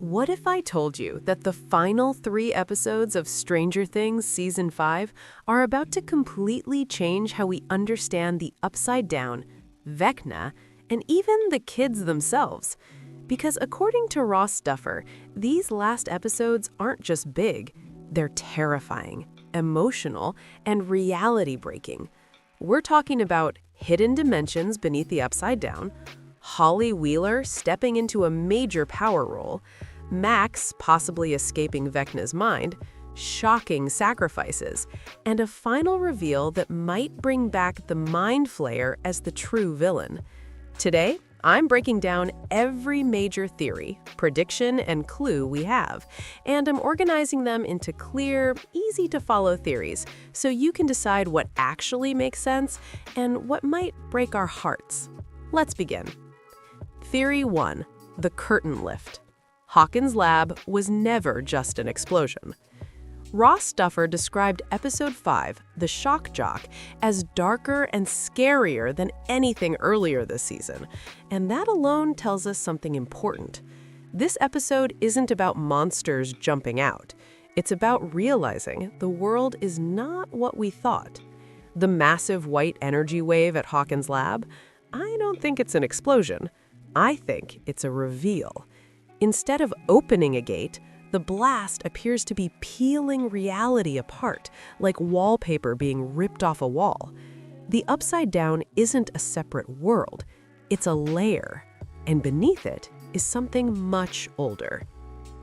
What if I told you that the final 3 episodes of Stranger Things Season 5 are about to completely change how we understand the Upside Down, Vecna, and even the kids themselves? Because according to Ross Duffer, these last episodes aren't just big, they're terrifying, emotional, and reality-breaking. We're talking about hidden dimensions beneath the Upside Down, Holly Wheeler stepping into a major power role, Max possibly escaping Vecna's mind, shocking sacrifices, and a final reveal that might bring back the Mind Flayer as the true villain. Today, I'm breaking down every major theory, prediction, and clue we have, and I'm organizing them into clear, easy-to-follow theories so you can decide what actually makes sense and what might break our hearts. Let's begin. Theory 1. The curtain lift. Hawkins' lab was never just an explosion. Ross Duffer described Episode 5, The Shock Jock, as darker and scarier than anything earlier this season, and that alone tells us something important. This episode isn't about monsters jumping out. It's about realizing the world is not what we thought. The massive white energy wave at Hawkins' lab? I don't think it's an explosion. I think it's a reveal. Instead of opening a gate, the blast appears to be peeling reality apart, like wallpaper being ripped off a wall. The Upside Down isn't a separate world, it's a layer, and beneath it is something much older.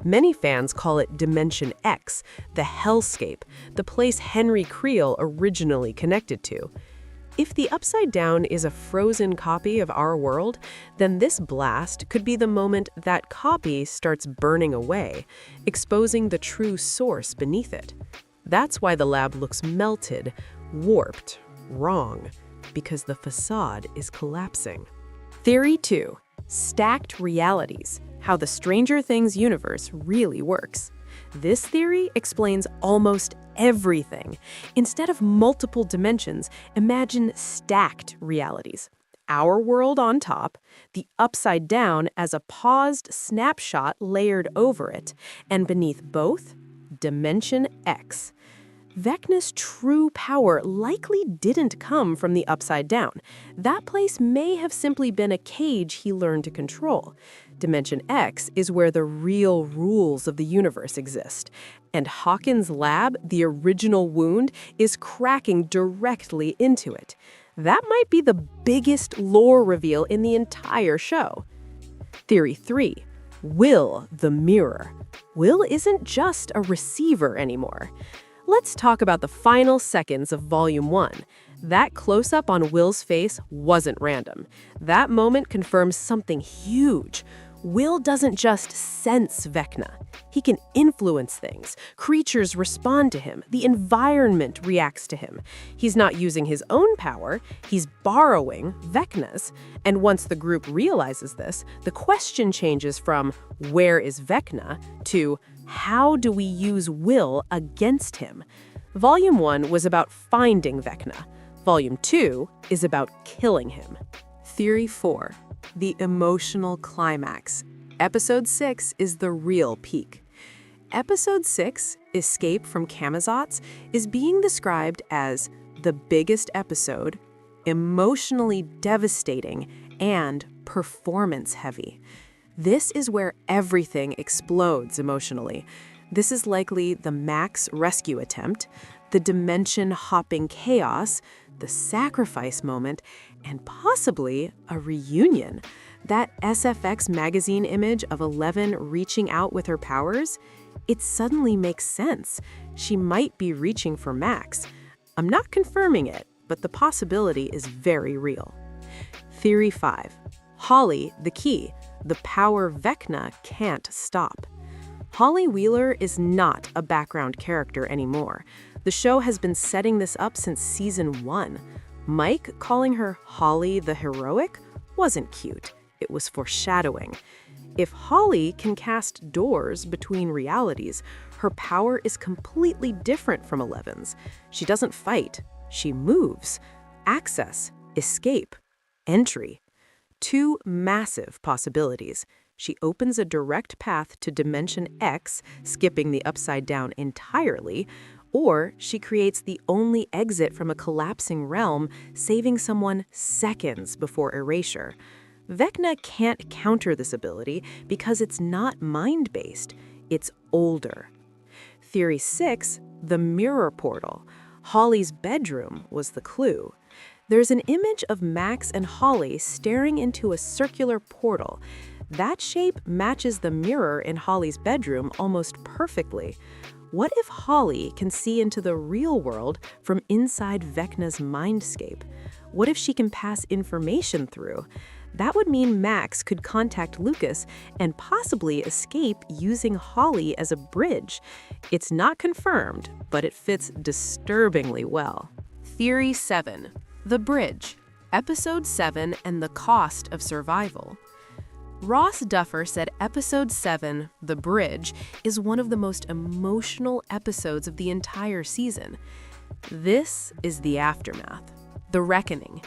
Many fans call it Dimension X, the hellscape, the place Henry Creel originally connected to. If the Upside Down is a frozen copy of our world, then this blast could be the moment that copy starts burning away, exposing the true source beneath it. That's why the lab looks melted, warped, wrong, because the facade is collapsing. Theory 2. Stacked realities, how the Stranger Things universe really works. This theory explains almost everything. Instead of multiple dimensions, imagine stacked realities. Our world on top, the Upside Down as a paused snapshot layered over it, and beneath both, Dimension X. Vecna's true power likely didn't come from the Upside Down. That place may have simply been a cage he learned to control. Dimension X is where the real rules of the universe exist. And Hawkins' lab, the original wound, is cracking directly into it. That might be the biggest lore reveal in the entire show. Theory 3. Will the mirror. Will isn't just a receiver anymore. Let's talk about the final seconds of Volume 1. That close-up on Will's face wasn't random. That moment confirms something huge. Will doesn't just sense Vecna. He can influence things. Creatures respond to him. The environment reacts to him. He's not using his own power. He's borrowing Vecna's. And once the group realizes this, the question changes from where is Vecna to how do we use Will against him? Volume 1 was about finding Vecna. Volume 2 is about killing him. Theory 4. The emotional climax. Episode 6 is the real peak. Episode 6, Escape from Camazotz, is being described as the biggest episode, emotionally devastating, and performance-heavy. This is where everything explodes emotionally. This is likely the Max rescue attempt, the dimension-hopping chaos, the sacrifice moment, and possibly a reunion. That SFX magazine image of Eleven reaching out with her powers, it suddenly makes sense. She might be reaching for Max. I'm not confirming it, but the possibility is very real. Theory 5. Holly, the key. The power Vecna can't stop. Holly Wheeler is not a background character anymore. The show has been setting this up since Season 1. Mike calling her Holly the Heroic wasn't cute. It was foreshadowing. If Holly can cast doors between realities, her power is completely different from Eleven's. She doesn't fight. She moves. Access, escape, entry. 2 massive possibilities. She opens a direct path to Dimension X, skipping the Upside Down entirely, or she creates the only exit from a collapsing realm, saving someone seconds before erasure. Vecna can't counter this ability because it's not mind-based, it's older. Theory 6, the mirror portal. Holly's bedroom was the clue. There's an image of Max and Holly staring into a circular portal. That shape matches the mirror in Holly's bedroom almost perfectly. What if Holly can see into the real world from inside Vecna's mindscape? What if she can pass information through? That would mean Max could contact Lucas and possibly escape using Holly as a bridge. It's not confirmed, but it fits disturbingly well. Theory 7. The Bridge. Episode 7 and the Cost of Survival. Ross Duffer said Episode 7, The Bridge, is one of the most emotional episodes of the entire season. This is the aftermath, the reckoning.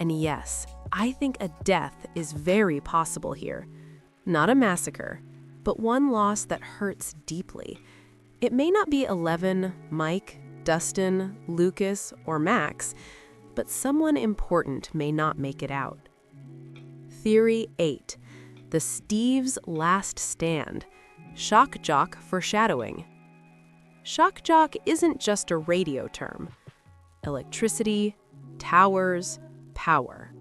And yes, I think a death is very possible here. Not a massacre, but one loss that hurts deeply. It may not be Eleven, Mike, Dustin, Lucas, or Max, but someone important may not make it out. Theory 8. The Steve's Last Stand. Shock Jock foreshadowing. Shock Jock isn't just a radio term. Electricity, towers, power.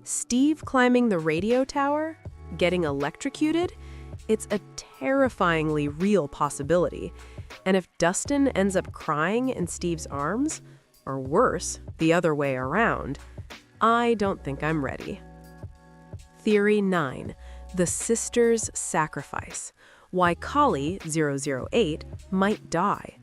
Steve climbing the radio tower, getting electrocuted, it's a terrifyingly real possibility. And if Dustin ends up crying in Steve's arms, or worse, the other way around, I don't think I'm ready. Theory 9. The Sisters' Sacrifice. Why Kali, 008, might die.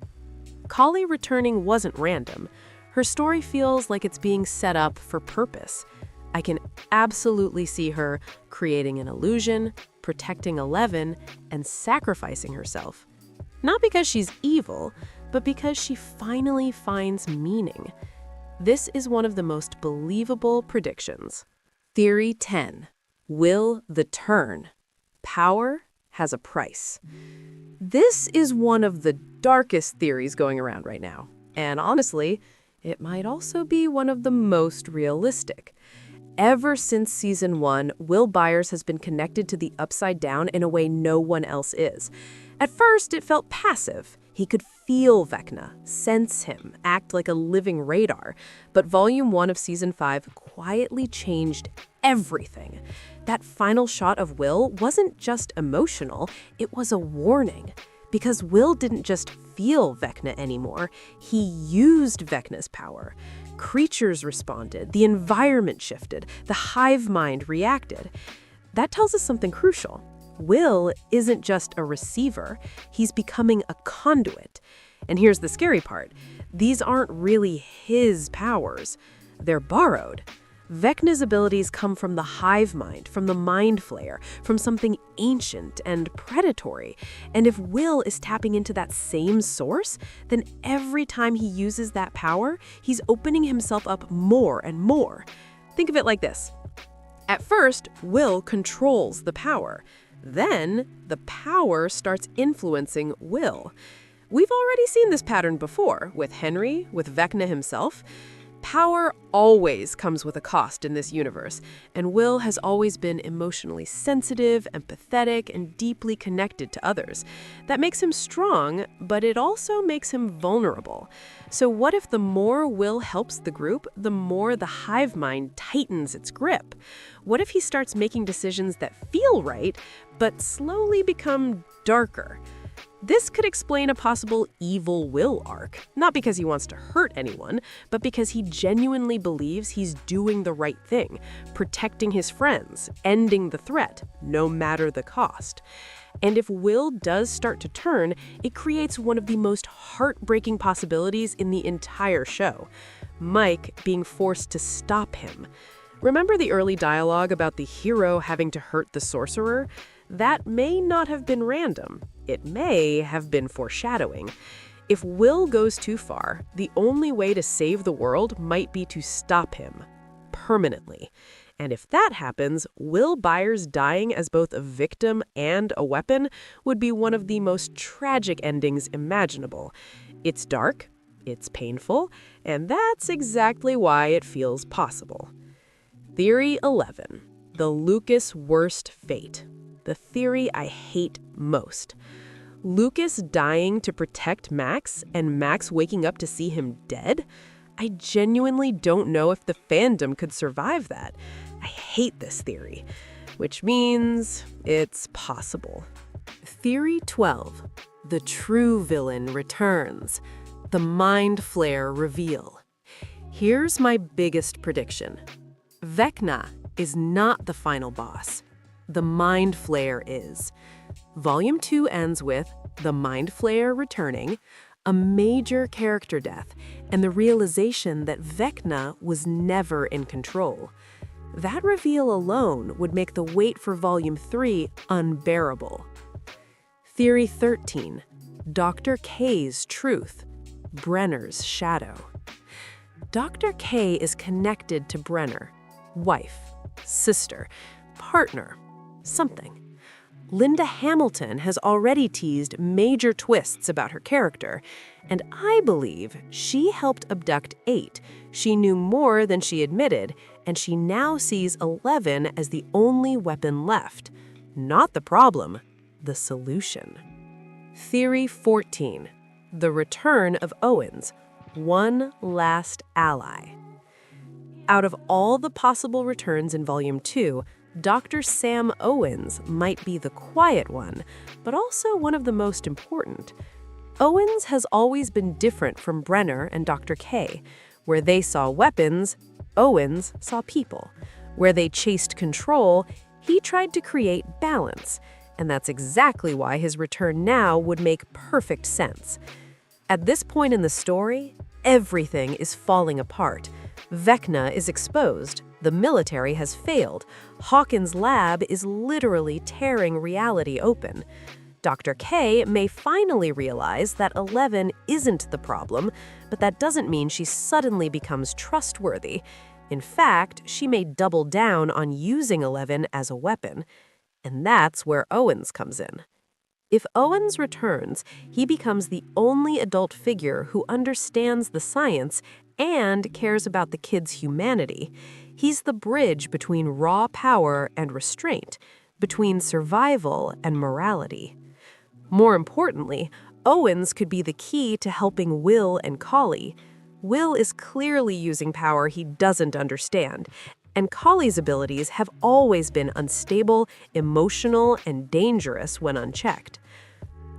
Kali returning wasn't random. Her story feels like it's being set up for purpose. I can absolutely see her creating an illusion, protecting Eleven, and sacrificing herself. Not because she's evil, but because she finally finds meaning. This is one of the most believable predictions. Theory 10. Will the turn. Power has a price. This is one of the darkest theories going around right now. And honestly, it might also be one of the most realistic. Ever since Season 1, Will Byers has been connected to the Upside Down in a way no one else is. At first, it felt passive. He could feel Vecna, sense him, act like a living radar. But Volume 1 of Season 5 quietly changed everything. That final shot of Will wasn't just emotional, it was a warning. Because Will didn't just feel Vecna anymore, he used Vecna's power. Creatures responded, the environment shifted, the hive mind reacted. That tells us something crucial. Will isn't just a receiver, he's becoming a conduit. And here's the scary part. These aren't really his powers. They're borrowed. Vecna's abilities come from the hive mind, from the mind flayer, from something ancient and predatory. And if Will is tapping into that same source, then every time he uses that power, he's opening himself up more and more. Think of it like this. At first, Will controls the power. Then, the power starts influencing Will. We've already seen this pattern before, with Henry, with Vecna himself. Power always comes with a cost in this universe, and Will has always been emotionally sensitive, empathetic, and deeply connected to others. That makes him strong, but it also makes him vulnerable. So what if the more Will helps the group, the more the hive mind tightens its grip? What if he starts making decisions that feel right, but slowly become darker? This could explain a possible evil Will arc, not because he wants to hurt anyone, but because he genuinely believes he's doing the right thing, protecting his friends, ending the threat, no matter the cost. And if Will does start to turn, it creates one of the most heartbreaking possibilities in the entire show. Mike being forced to stop him. Remember the early dialogue about the hero having to hurt the sorcerer? That may not have been random. It may have been foreshadowing. If Will goes too far, the only way to save the world might be to stop him permanently. And if that happens, Will Byers dying as both a victim and a weapon would be one of the most tragic endings imaginable. It's dark, it's painful, and that's exactly why it feels possible. Theory 11. The Lucas worst fate. The theory I hate most. Lucas dying to protect Max and Max waking up to see him dead? I genuinely don't know if the fandom could survive that. I hate this theory, which means it's possible. Theory 12. The true villain returns. The Mind Flayer reveal. Here's my biggest prediction. Vecna is not the final boss. The Mind Flayer is. Volume 2 ends with the Mind Flayer returning, a major character death, and the realization that Vecna was never in control. That reveal alone would make the wait for Volume 3 unbearable. Theory 13. Dr. K's truth. Brenner's shadow. Dr. K is connected to Brenner. Wife, sister, partner, something. Linda Hamilton has already teased major twists about her character, and I believe she helped abduct 8. She knew more than she admitted, and she now sees 11 as the only weapon left. Not the problem, the solution. Theory 14. The return of Owens, one last ally. Out of all the possible returns in Volume 2, Dr. Sam Owens might be the quiet one, but also one of the most important. Owens has always been different from Brenner and Dr. K. Where they saw weapons, Owens saw people. Where they chased control, he tried to create balance. And that's exactly why his return now would make perfect sense. At this point in the story, everything is falling apart. Vecna is exposed. The military has failed. Hawkins' lab is literally tearing reality open. Dr. K may finally realize that 11 isn't the problem, but that doesn't mean she suddenly becomes trustworthy. In fact, she may double down on using 11 as a weapon. And that's where Owens comes in. If Owens returns, he becomes the only adult figure who understands the science and cares about the kids' humanity. He's the bridge between raw power and restraint, between survival and morality. More importantly, Owens could be the key to helping Will and Collie. Will is clearly using power he doesn't understand, and Collie's abilities have always been unstable, emotional, and dangerous when unchecked.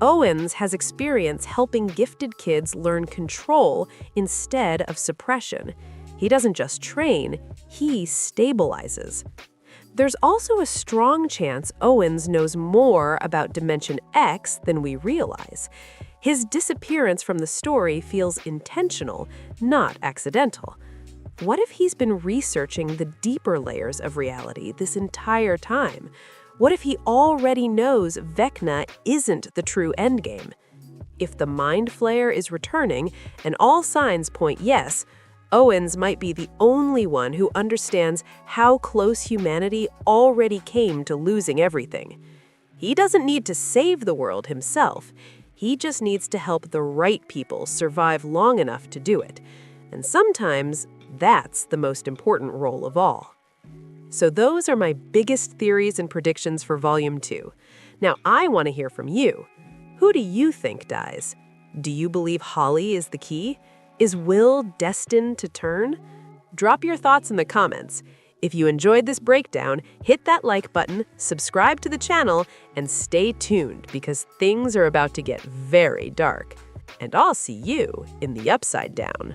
Owens has experience helping gifted kids learn control instead of suppression. He doesn't just train, he stabilizes. There's also a strong chance Owens knows more about Dimension X than we realize. His disappearance from the story feels intentional, not accidental. What if he's been researching the deeper layers of reality this entire time? What if he already knows Vecna isn't the true endgame? If the Mind Flayer is returning, and all signs point yes, Owens might be the only one who understands how close humanity already came to losing everything. He doesn't need to save the world himself. He just needs to help the right people survive long enough to do it. And sometimes, that's the most important role of all. So those are my biggest theories and predictions for Volume 2. Now I want to hear from you. Who do you think dies? Do you believe Holly is the key? Is Will destined to turn? Drop your thoughts in the comments. If you enjoyed this breakdown, hit that like button, subscribe to the channel, and stay tuned because things are about to get very dark. And I'll see you in the Upside Down.